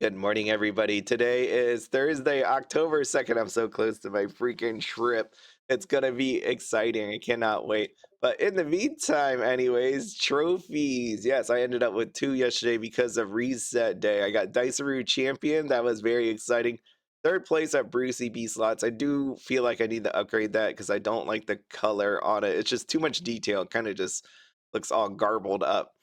Good morning, everybody. Today is Thursday, October 2nd. I'm so close to my freaking trip. It's going to be exciting. I cannot wait. But in the meantime, anyways, trophies. Yes, I ended up with 2 yesterday because of reset day. I got Diceroo Champion. That was very exciting. Third place at Brucey B slots. I do feel like I need to upgrade that because I don't like the color on it. It's just too much detail. It kind of just looks all garbled up.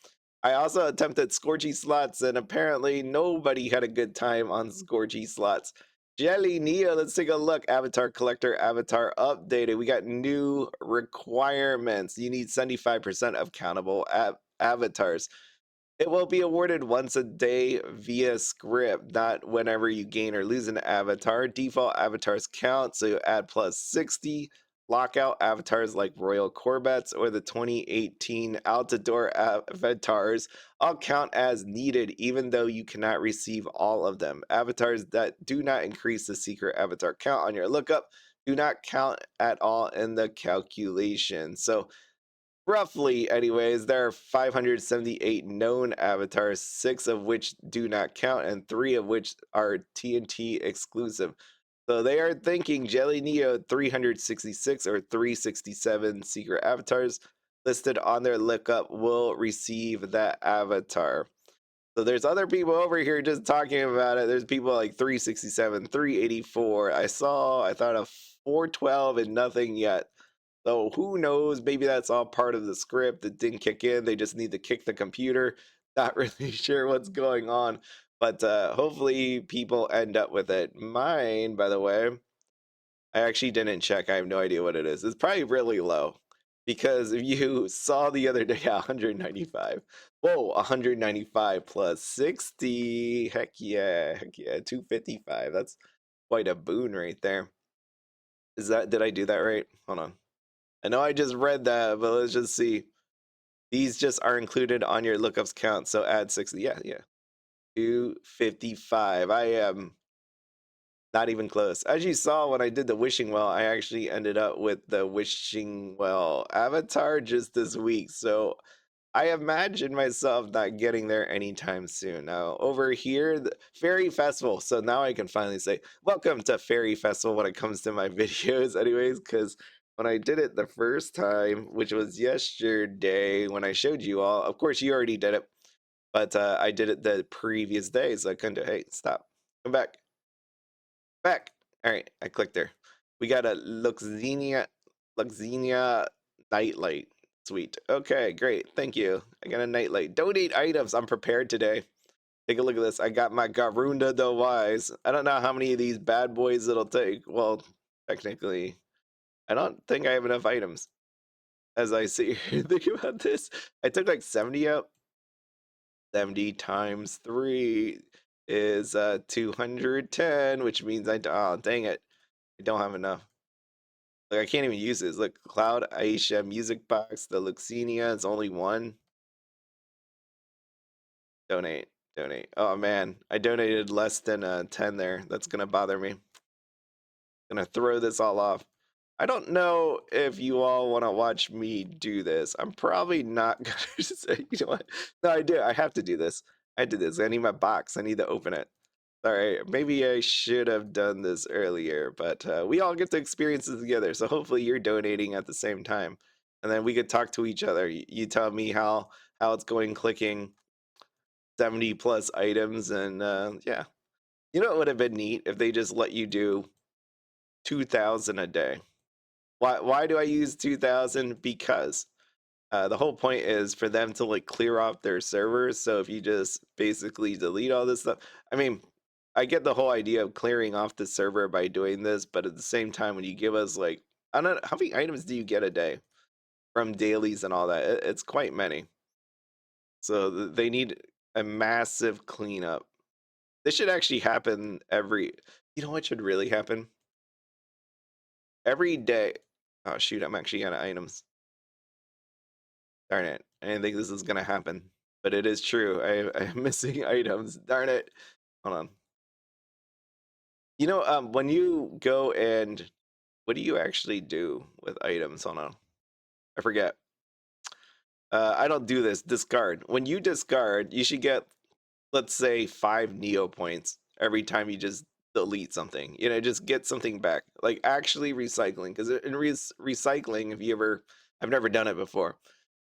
I also attempted Scorchy slots, and apparently nobody had a good time on Scorchy slots. Jelly Neo, let's take a look. Avatar Collector, Avatar updated. We got new requirements. You need 75% of countable avatars. It will be awarded once a day via script, not whenever you gain or lose an avatar. Default avatars count, so you add plus 60. Lockout avatars like Royal Corvettes or the 2018 Altador avatars all count as needed, even though you cannot receive all of them. Avatars that do not increase the secret avatar count on your lookup do not count at all in the calculation. So roughly, anyways, there are 578 known avatars, 6 of which do not count, and 3 of which are TNT exclusive. So they are thinking Jelly Neo 366 or 367 secret avatars listed on their lookup will receive that avatar. So there's other people over here just talking about it. There's people like 367, 384. I thought of 412 and nothing yet. So who knows? Maybe that's all part of the script that didn't kick in. They just need to kick the computer. Not really sure what's going on, but hopefully people end up with it. Mine, by the way, I actually didn't check. I have no idea what it is. It's probably really low because if you saw the other day, 195. Whoa, 195 plus 60. Heck yeah, 255. That's quite a boon right there. Did I do that right? Hold on. I know I just read that, but let's just see. These just are included on your lookups count, so add 60. Yeah, yeah. 255. I am not even close. As you saw when I did the wishing well, I actually ended up with the wishing well avatar just this week. So I imagine myself not getting there anytime soon. Now, over here, the Fairy Festival. So now I can finally say, welcome to Fairy Festival when it comes to my videos, anyways, because when I did it the first time, which was yesterday when I showed you all, of course, you already did it, but I did it the previous day. So I couldn't do, hey, stop. Come back. Back. All right, I clicked there. We got a Luxenia nightlight. Sweet. Okay, great. Thank you. I got a nightlight. Donate items. I'm prepared today. Take a look at this. I got my Garunda the Wise. I don't know how many of these bad boys it'll take. Well, technically, I don't think I have enough items. As I see here, think about this. I took like 70 out. 70 times 3 is 210, which means oh, dang it. I don't have enough. Like I can't even use this. Look, Cloud Aisha Music Box, the Luxenia, it's only one. Donate, donate. Oh man, I donated less than 10 there. That's gonna bother me. Gonna throw this all off. I don't know if you all want to watch me do this. I'm probably not gonna say, you know what? No, I do. I have to do this. I did this. I need my box. I need to open it. All right, maybe I should have done this earlier, but we all get to experience it together. So hopefully you're donating at the same time, and then we could talk to each other. You tell me how it's going, clicking 70 plus items, and yeah, you know it would have been neat if they just let you do 2,000 a day. Why do I use 2,000? Because the whole point is for them to like clear off their servers. So if you just basically delete all this stuff, I mean, I get the whole idea of clearing off the server by doing this, but at the same time, when you give us like, I don't know, how many items do you get a day from dailies and all that? It's quite many. So they need a massive cleanup. This should actually happen you know what should really happen? Every day. Oh shoot, I'm actually out of items. Darn it. I didn't think this was gonna happen. But it is true. I'm missing items. Darn it. Hold on. You know, when you go and what do you actually do with items? Hold on. I forget. I don't do this. Discard. When you discard, you should get let's say 5 Neo points every time you just delete something. You know, just get something back. Like actually recycling. Because in recycling, if you ever, I've never done it before,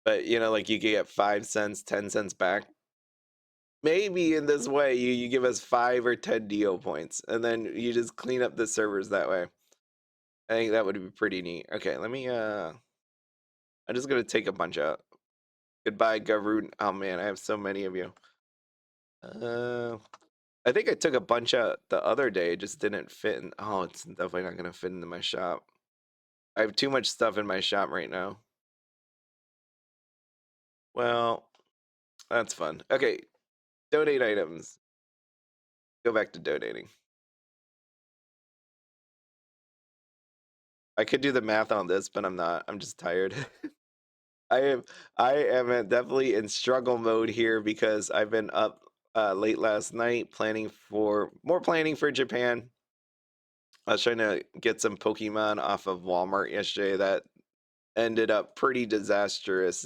but you know, like you could get 5 cents, 10 cents back. Maybe in this way, you give us 5 or 10 Neo points, and then you just clean up the servers that way. I think that would be pretty neat. Okay, let me I'm just gonna take a bunch out. Goodbye, Garoon. Oh man, I have so many of you. I think I took a bunch out the other day. It just didn't fit in. Oh, it's definitely not gonna fit into my shop. I have too much stuff in my shop right now. Well, that's fun. Okay, donate items. Go back to donating. I could do the math on this, but I'm not. I'm just tired. I am definitely in struggle mode here because I've been up late last night planning for Japan. I was trying to get some Pokemon off of Walmart yesterday. That ended up pretty disastrous.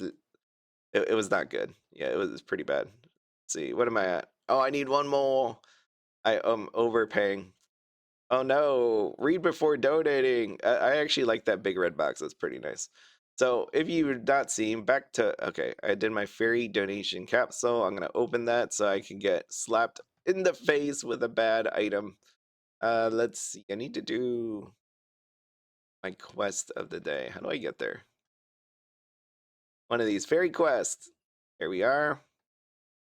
It was not good. Yeah, it was pretty bad. Let's see, what am I at? Oh, I need one more. I am overpaying. Oh no, read before donating. I actually like that big red box. That's pretty nice. So if you've not seen, back to, okay, I did my fairy donation capsule. I'm gonna open that so I can get slapped in the face with a bad item. Let's see, I need to do my quest of the day. How do I get there? One of these fairy quests. Here we are.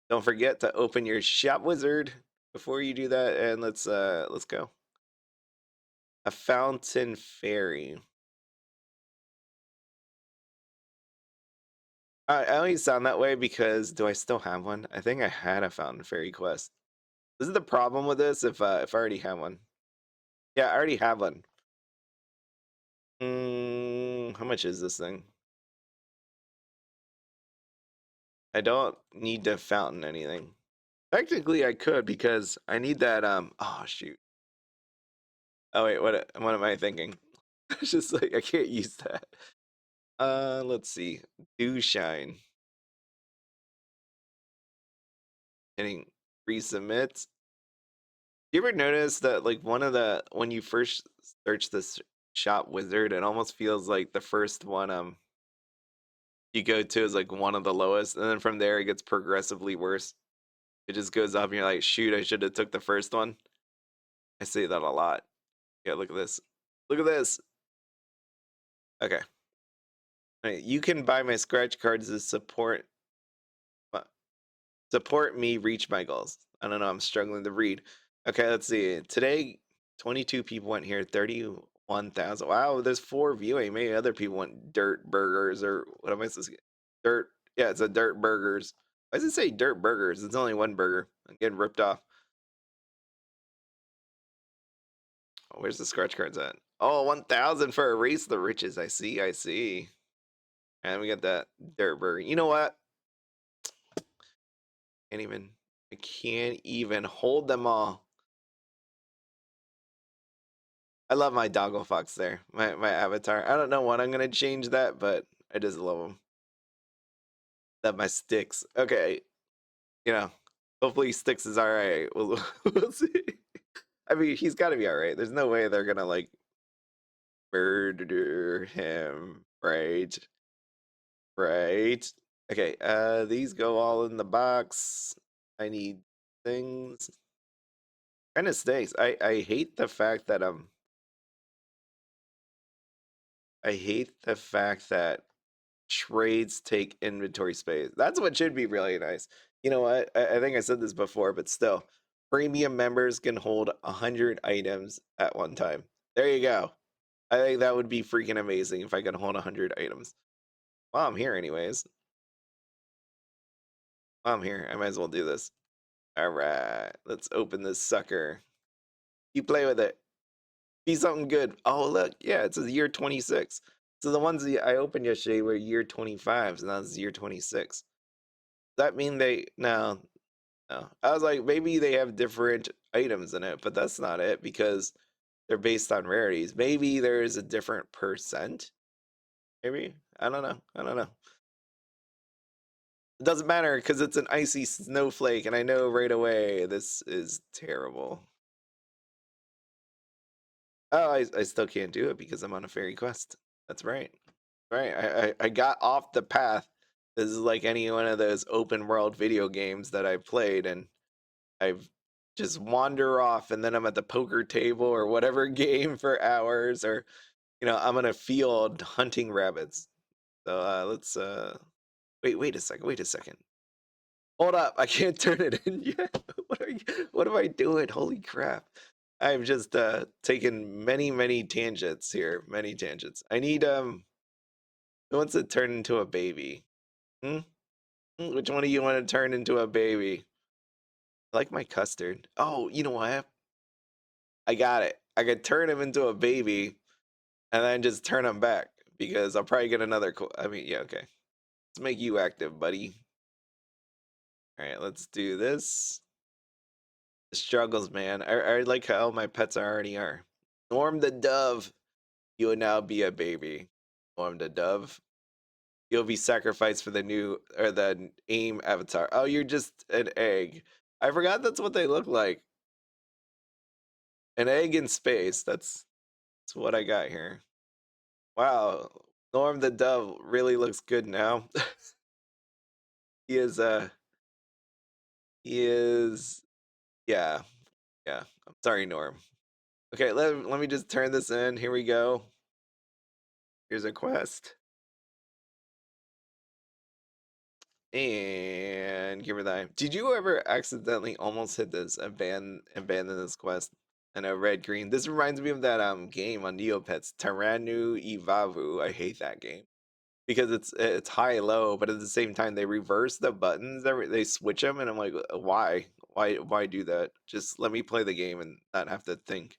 Don't forget to open your shop wizard before you do that, and let's go. A fountain fairy. I only sound that way because do I still have one? I think I had a fountain fairy quest. This is the problem with this if I already have one. Yeah, I already have one. How much is this thing? I don't need to fountain anything. Technically, I could because I need that. Oh shoot. Oh wait, what am I thinking? It's just like I can't use that. Let's see. Do shine. Hitting resubmit. You ever notice that like one of the when you first search this shop wizard, it almost feels like the first one you go to is like one of the lowest, and then from there it gets progressively worse. It just goes up, and you're like, shoot, I should have took the first one. I say that a lot. Yeah, look at this. Look at this. Okay. Right, you can buy my scratch cards to uh, support me reach my goals. I don't know. I'm struggling to read. Okay, let's see. Today, 22 people went here. 31,000. Wow, there's 4 viewing. Maybe other people want dirt burgers or what am I supposed to get? Dirt. Yeah, it's a dirt burgers. Why does it say dirt burgers? It's only one burger. I'm getting ripped off. Oh, where's the scratch cards at? Oh, 1,000 for Erase the Riches. I see. I see. And we got that dirt burger. You know what? Can't even. I can't even hold them all. I love my doggle fox there. My avatar. I don't know when I'm gonna change that, but I just love them. Love my sticks. Okay, you know. Hopefully Sticks is all right. We'll see. I mean, he's got to be all right. There's no way they're gonna like murder him, right? Right. Okay. These go all in the box. I need things. Kind of stinks. I hate the fact that I hate the fact that trades take inventory space. That's what should be really nice. You know what? I think I said this before, but still, premium members can hold 100 items at one time. There you go. I think that would be freaking amazing if I could hold 100 items. Well, I'm here anyways. Well, I'm here. I might as well do this. All right, let's open this sucker. You play with it. Be something good. Oh, look. Yeah, it's a year 26. So the ones that I opened yesterday were year 25, so now it's year 26. Does that mean they... No, no. I was like, maybe they have different items in it, but that's not it because they're based on rarities. Maybe there is a different percent. Maybe. I don't know. I don't know. It doesn't matter because it's an icy snowflake, and I know right away this is terrible. Oh, I still can't do it because I'm on a fairy quest. That's right. Right. I got off the path. This is like any one of those open world video games that I've played, and I've just wander off, and then I'm at the poker table or whatever game for hours, or I'm in a field hunting rabbits. So let's wait a second. Wait a second. Hold up, I can't turn it in yet. What am I doing? Holy crap. I've just taken many tangents here. Many tangents. I need who wants to turn into a baby? Hmm? Which one of you want to turn into a baby? I like my custard. Oh, you know what? I got it. I could turn him into a baby and then just turn him back because I'll probably get another I mean, yeah, okay. Let's make you active, buddy. All right, let's do this. Struggles, man. I like how my pets already are. Norm the dove, you will now be a baby. Norm the dove, you'll be sacrificed for the new or the AIM avatar. Oh, you're just an egg. I forgot that's what they look like. An egg in space. That's what I got here. Wow, Norm the dove really looks good now. he is he is yeah yeah. I'm sorry, Norm. Okay, let me just turn this in. Here we go. Here's a quest. And give her that. Did you ever accidentally almost hit this abandon this quest? I know red green. This reminds me of that game on Neopets, Tyrannu Ivavu. I hate that game because it's high low, but at the same time they reverse the buttons. They switch them, and I'm like, why? Why do that? Just let me play the game and not have to think.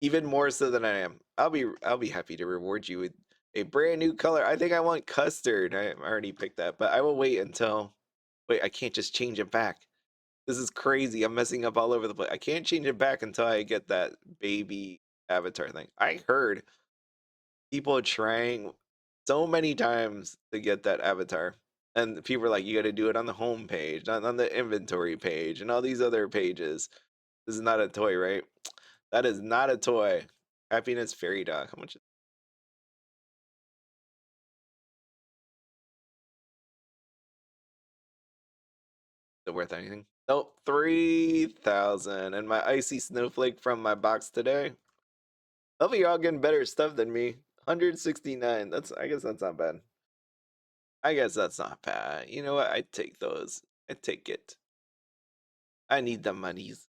Even more so than I am. I'll be happy to reward you with a brand new color. I think I want custard. I already picked that, but I will wait until. Wait, I can't just change it back. This is crazy. I'm messing up all over the place. I can't change it back until I get that baby avatar thing. I heard people trying so many times to get that avatar. And people are like, you got to do it on the home page, not on the inventory page, and all these other pages. This is not a toy, right? That is not a toy. Happiness fairy dog. How much is it worth anything? Nope, 3,000. And my icy snowflake from my box today. Hopefully y'all getting better stuff than me. 169. I guess that's not bad. I guess that's not bad. You know what? I take those. I take it. I need the monies.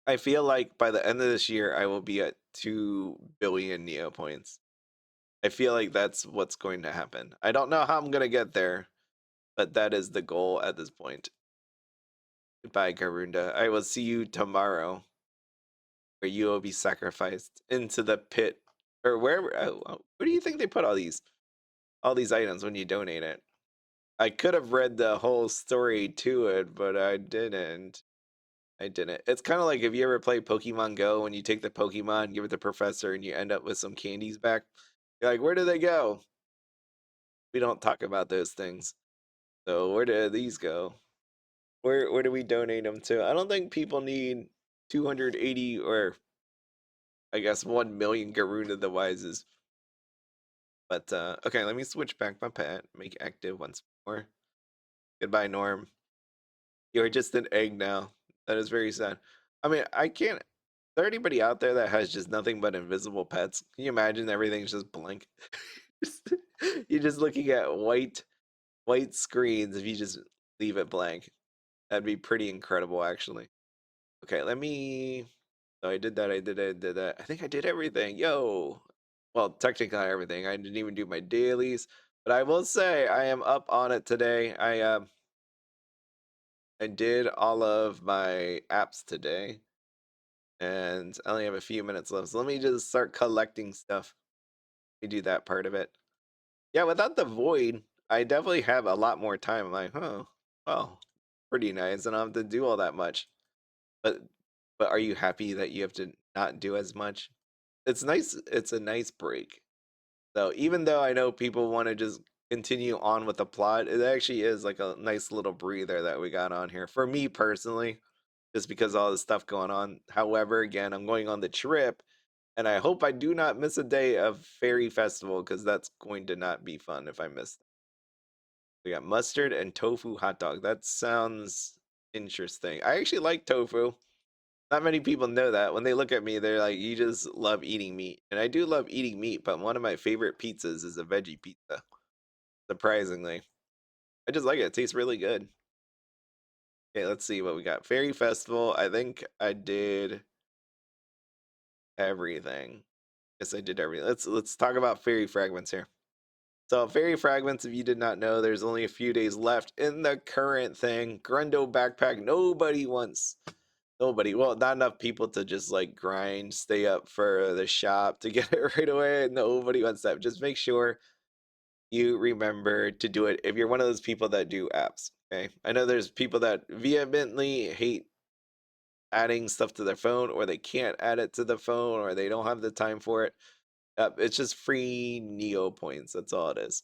I feel like by the end of this year I will be at 2 billion Neo points. I feel like that's what's going to happen. I don't know how I'm gonna get there, but that is the goal at this point. Goodbye, Garunda. I will see you tomorrow, where you will be sacrificed into the pit, or wherever. Where do you think they put all these items when you donate it? I could have read the whole story to it, but I didn't. I didn't. It's kind of like if you ever play Pokemon Go and you take the Pokemon, give it to the professor, and you end up with some candies back. You're like, where do they go? We don't talk about those things. So where do these go? Where do we donate them to? I don't think people need 280 or I guess 1 million Garuna the Wises. But okay, let me switch back my pet. Make active once more. Goodbye, Norm. You're just an egg now. That is very sad. I mean, I can't. Is there anybody out there that has just nothing but invisible pets? Can you imagine everything's just blank? You're just looking at white screens if you just leave it blank. That'd be pretty incredible, actually. Okay, let me. So I did that. I did that. I think I did everything. Yo. Well, technically not everything. I didn't even do my dailies, but I will say I am up on it today. I did all of my apps today, and I only have a few minutes left. So let me just start collecting stuff. We do that part of it. Yeah, without the void, I definitely have a lot more time. I'm like, oh, well, pretty nice. I don't have to do all that much. But are you happy that you have to not do as much? It's nice. It's a nice break. So even though I know people want to just continue on with the plot. It actually is like a nice little breather that we got on here for me personally, just because of all the stuff going on. However, again, I'm going on the trip, and I hope I do not miss a day of Fairy Festival because that's going to not be fun if I miss. We got mustard and tofu hot dog. That sounds interesting. I actually like tofu. Not many people know that. When they look at me, they're like, "You just love eating meat," and I do love eating meat. But one of my favorite pizzas is a veggie pizza. Surprisingly, I just like it. It tastes really good. Okay, let's see what we got. Fairy Festival. I think I did everything. Yes, I did everything. Let's talk about fairy fragments here. So fairy fragments, if you did not know, there's only a few days left in the current thing. Grundo backpack. Nobody wants. Nobody. Well, not enough people to just like grind, stay up for the shop to get it right away. Nobody wants that. Just make sure you remember to do it if you're one of those people that do apps. Okay. I know there's people that vehemently hate adding stuff to their phone, or they can't add it to the phone, or they don't have the time for it. It's just free Neo points. That's all it is.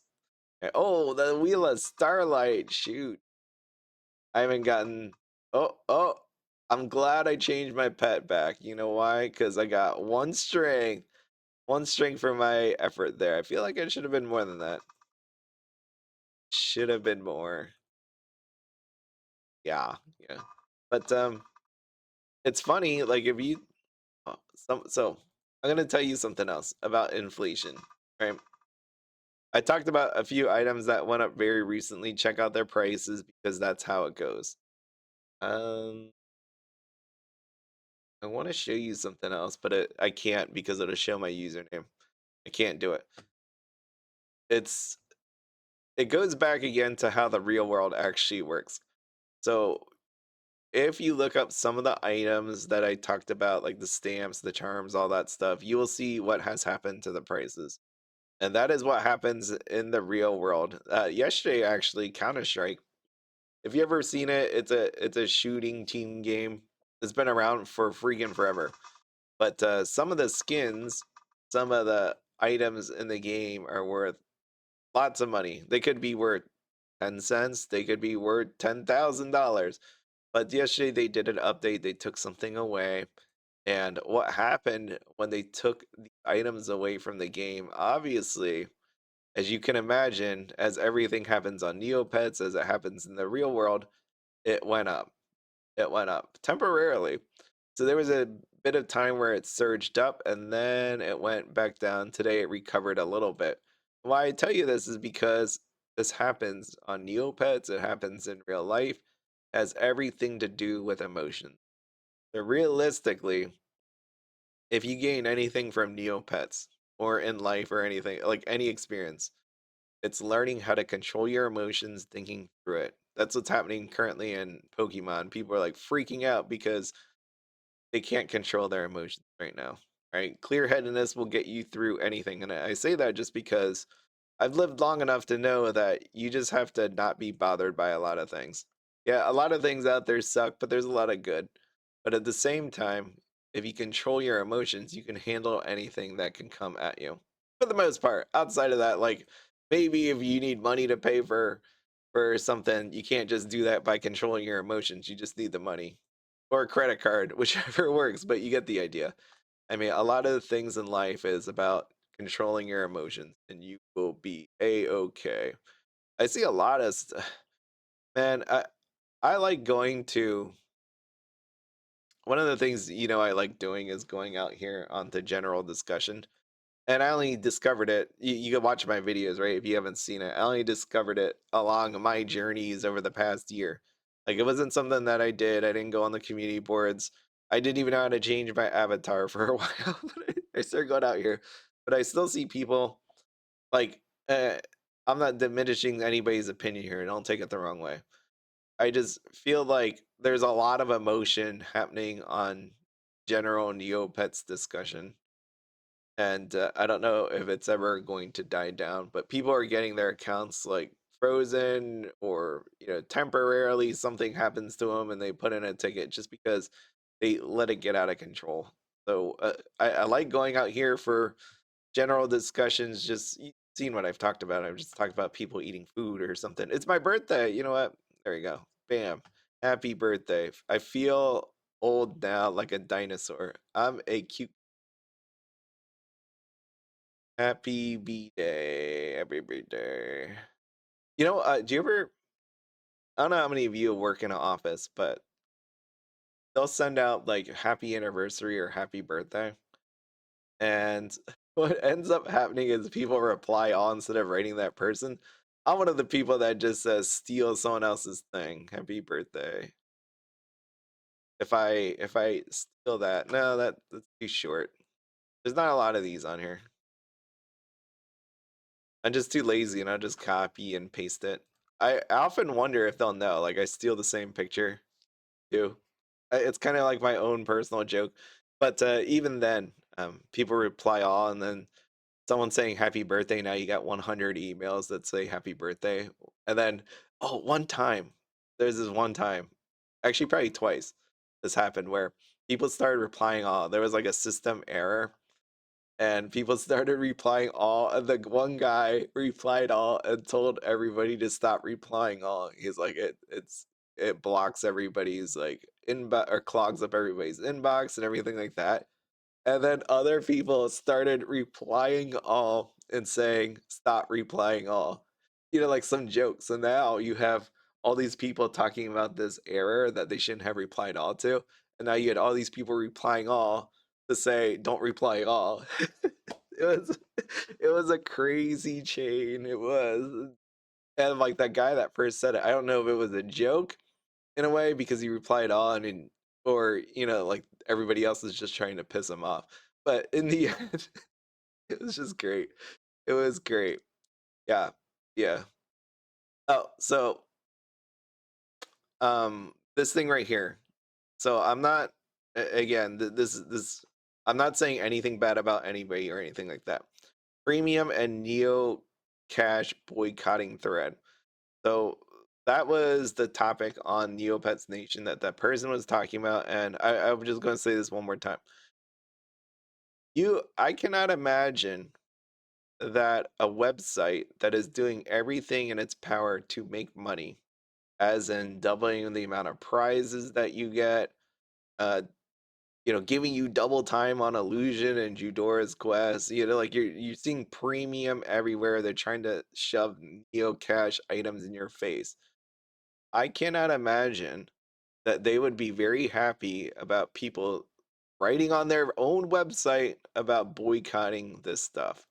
Oh, the Wheel of Starlight. Shoot. I haven't gotten. Oh. I'm glad I changed my pet back. You know why? Because I got one strength. One strength for my effort there. I feel like it should have been more than that. Should have been more. Yeah. But it's funny, like if you so I'm gonna tell you something else about inflation. Right. I talked about a few items that went up very recently. Check out their prices because that's how it goes. Um I want to show you something else, but I can't because it'll show my username. I can't do it. It's it goes back again to how the real world actually works. So if you look up some of the items that I talked about, like the stamps, the charms, all that stuff, you will see what has happened to the prices. And that is what happens in the real world. Yesterday, actually, Counter Strike. If you ever seen it, it's a shooting team game. It's been around for freaking forever. But some of the skins, some of the items in the game are worth lots of money. They could be worth 10 cents. They could be worth $10,000. But yesterday they did an update. They took something away. And what happened when they took the items away from the game, obviously, as you can imagine, as everything happens on Neopets, as it happens in the real world, it went up. It went up temporarily. So there was a bit of time where it surged up and then it went back down. Today it recovered a little bit. Why I tell you this is because this happens on Neopets, it happens in real life, it has everything to do with emotion. So realistically, if you gain anything from Neopets or in life or anything, like any experience, it's learning how to control your emotions, thinking through it. That's what's happening currently in Pokemon. People are like freaking out because they can't control their emotions right now. Right? Clear headedness will get you through anything. And I say that just because I've lived long enough to know that you just have to not be bothered by a lot of things. Yeah, a lot of things out there suck, but there's a lot of good. But at the same time, if you control your emotions, you can handle anything that can come at you. For the most part. Outside of that, like maybe if you need money to pay for something, you can't just do that by controlling your emotions. You just need the money. Or a credit card, whichever works, but you get the idea. I mean, a lot of the things in life is about controlling your emotions and you will be a-okay. I see a lot of man, I like going to one of the things I like doing is going out here onto general discussion. And I only discovered it. You can watch my videos, right? If you haven't seen it, I only discovered it along my journeys over the past year. Like it wasn't something that I did. I didn't go on the community boards. I didn't even know how to change my avatar for a while. I started going out here, but I still see people like. I'm not diminishing anybody's opinion here. Don't take it the wrong way. I just feel like there's a lot of emotion happening on general Neopets discussion, and I don't know if it's ever going to die down. But people are getting their accounts like frozen, or temporarily something happens to them and they put in a ticket just because they let it get out of control. So I like going out here for general discussions, just seen what I've talked about. I've just talked about people eating food or something. It's my birthday. You know what? There you go. Bam. Happy birthday. I feel old now like a dinosaur. I'm a cute. Happy B-Day. Happy birthday. You know, do you ever, I don't know how many of you work in an office, but they'll send out like happy anniversary or happy birthday. And what ends up happening is people reply all instead of writing that person. I'm one of the people that just says steal someone else's thing. Happy birthday. If I steal that, no, that's too short. There's not a lot of these on here. I'm just too lazy and I'll just copy and paste it. I often wonder if they'll know. Like I steal the same picture too. It's kind of like my own personal joke. But even then, people reply all and then someone saying happy birthday. Now you got 100 emails that say happy birthday. And then, oh, one time, there's this one time, actually probably twice, this happened where people started replying all. There was like a system error and people started replying all. And the one guy replied all and told everybody to stop replying all. He's like, it blocks everybody's like inbox or clogs up everybody's inbox and everything like that. And then other people started replying all and saying, stop replying all. You know, like some jokes. So now you have all these people talking about this error that they shouldn't have replied all to. And now you had all these people replying all to say, don't reply all. it was it was a crazy chain. It was. And like that guy that first said it, I don't know if it was a joke in a way because he replied on and or like everybody else is just trying to piss him off, but in the end it was just great. It was great. Yeah. Yeah. Oh, so this thing right here, so I'm not again this I'm not saying anything bad about anybody or anything like that. Premium and Neo Cash boycotting thread. So that was the topic on Neopets Nation that that person was talking about, and I'm just going to say this one more time. I cannot imagine that a website that is doing everything in its power to make money, as in doubling the amount of prizes that you get, uh, giving you double time on Illusion and Jhudora's Quest, like you're seeing premium everywhere. They're trying to shove Neo Cash items in your face. I cannot imagine that they would be very happy about people writing on their own website about boycotting this stuff.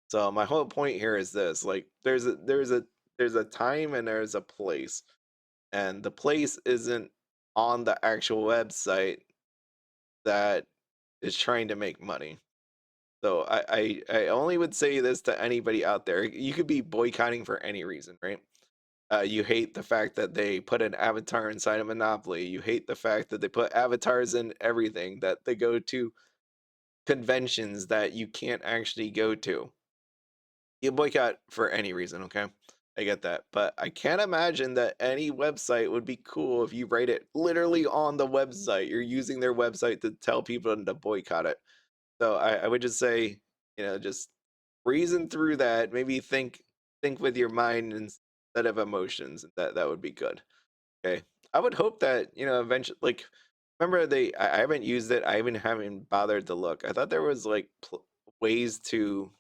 So my whole point here is this: like, there's a time and there's a place, and the place isn't on the actual website that is trying to make money. So I only would say this to anybody out there: you could be boycotting for any reason, right? You hate the fact that they put an avatar inside a Monopoly. You hate the fact that they put avatars in everything, that they go to conventions that you can't actually go to. You boycott for any reason, okay? I get that. But I can't imagine that any website would be cool if you write it literally on the website. You're using their website to tell people to boycott it. So I would just say, just reason through that. Maybe think with your mind instead of emotions. That would be good. Okay. I would hope that, eventually, like, remember I haven't used it. I even haven't bothered to look. I thought there was like ways to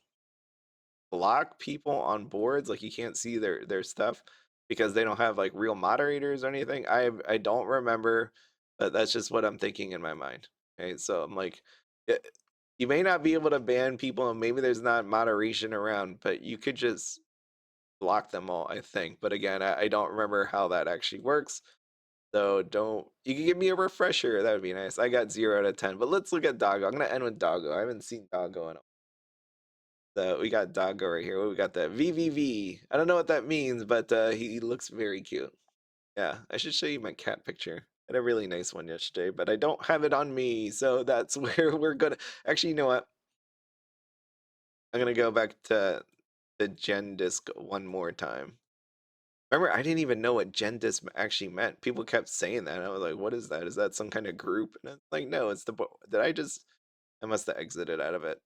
block people on boards. Like you can't see their stuff because they don't have like real moderators or anything. I don't remember, but that's just what I'm thinking in my mind. Okay. So I'm like, you may not be able to ban people and maybe there's not moderation around, but you could just block them all, I think. But again, I don't remember how that actually works. So don't you can give me a refresher? That would be nice. I got 0 out of 10. But let's look at Doggo. I'm gonna end with Doggo. I haven't seen Doggo in a so we got Doggo right here. We got the VVV. I don't know what that means, but he looks very cute. Yeah, I should show you my cat picture. I had a really nice one yesterday, but I don't have it on me, so that's where we're gonna. Actually, you know what? I'm gonna go back to the Gen Disc one more time. Remember, I didn't even know what Gen Disc actually meant. People kept saying that. I was like, "What is that? Is that some kind of group?" And it's like, no, it's the. Did I just? I must have exited out of it.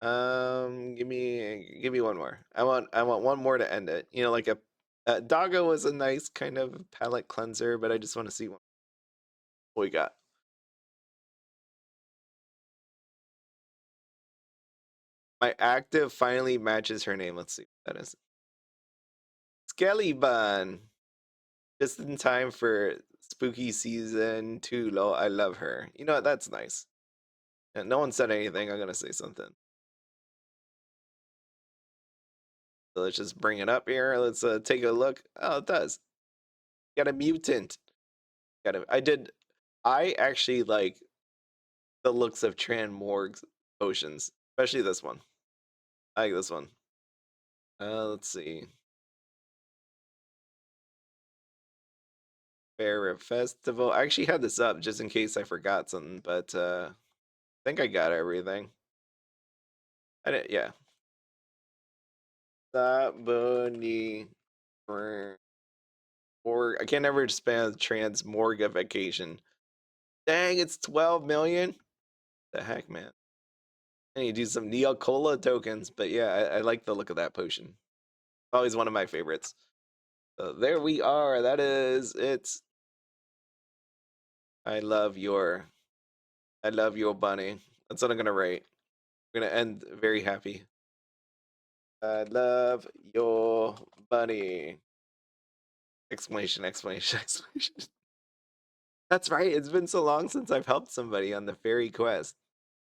Give me one more. I want one more to end it. You know, like a doggo was a nice kind of palate cleanser, but I just want to see what we got. My active finally matches her name. Let's see what that is. Skelly Bun. Just in time for spooky season 2. Lol, I love her. You know what? That's nice. And no one said anything. I'm gonna say something. So let's just bring it up here. Let's take a look. Oh, it does. Got a mutant. I actually like the looks of Tran Morg's potions, especially this one. I like this one. Let's see. Fair Festival. I actually had this up just in case I forgot something, but I think I got everything. I did, yeah. Saboni or I can't ever spell transmorgification. Dang, it's 12 million. The heck, man. I need to do some Neocola tokens, but yeah, I like the look of that potion. Always one of my favorites. So there we are. That is it. I love your bunny. That's what I'm gonna write. I'm gonna end very happy. I love your bunny. Exclamation, exclamation, exclamation. That's right. It's been so long since I've helped somebody on the fairy quest.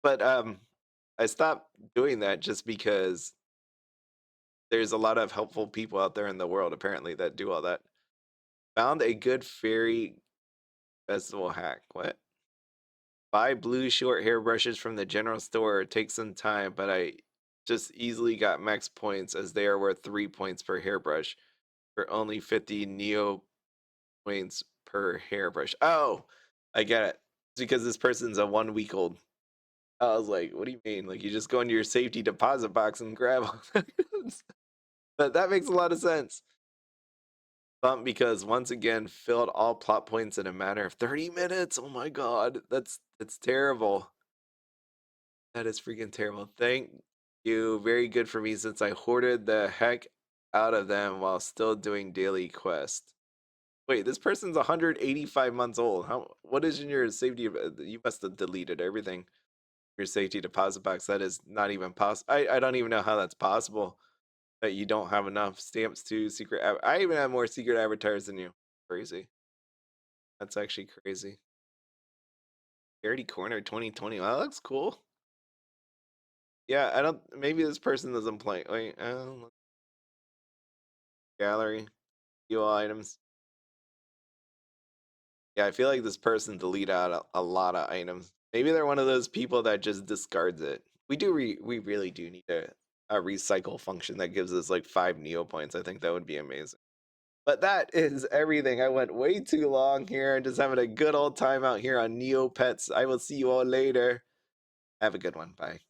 But I stopped doing that just because there's a lot of helpful people out there in the world apparently that do all that. Found a good fairy festival hack. What? Buy blue short hairbrushes from the general store. It takes some time, but I just easily got max points as they are worth 3 points per hairbrush for only 50 Neo points per hairbrush. Oh, I get it. It's because this person's a 1 week old. I was like, what do you mean? Like, you just go into your safety deposit box and grab all the items. But that makes a lot of sense. Bump because once again filled all plot points in a matter of 30 minutes. Oh my god, that's terrible. That is freaking terrible. Thank you. Very good for me since I hoarded the heck out of them while still doing daily quests. Wait, this person's 185 months old. What is in your safety? You must have deleted everything. Your safety deposit box. That is not even possible. I don't even know how that's possible. That you don't have enough stamps to secret. I even have more secret avatars than you. Crazy. That's actually crazy. Charity Corner 2020. Wow, that looks cool. Yeah, I don't. Maybe this person doesn't play. Wait, gallery, view items. Yeah, I feel like this person delete out a lot of items. Maybe they're one of those people that just discards it. We really do need a recycle function that gives us like 5 Neo points. I think that would be amazing. But that is everything. I went way too long here and just having a good old time out here on Neopets. I will see you all later. Have a good one. Bye.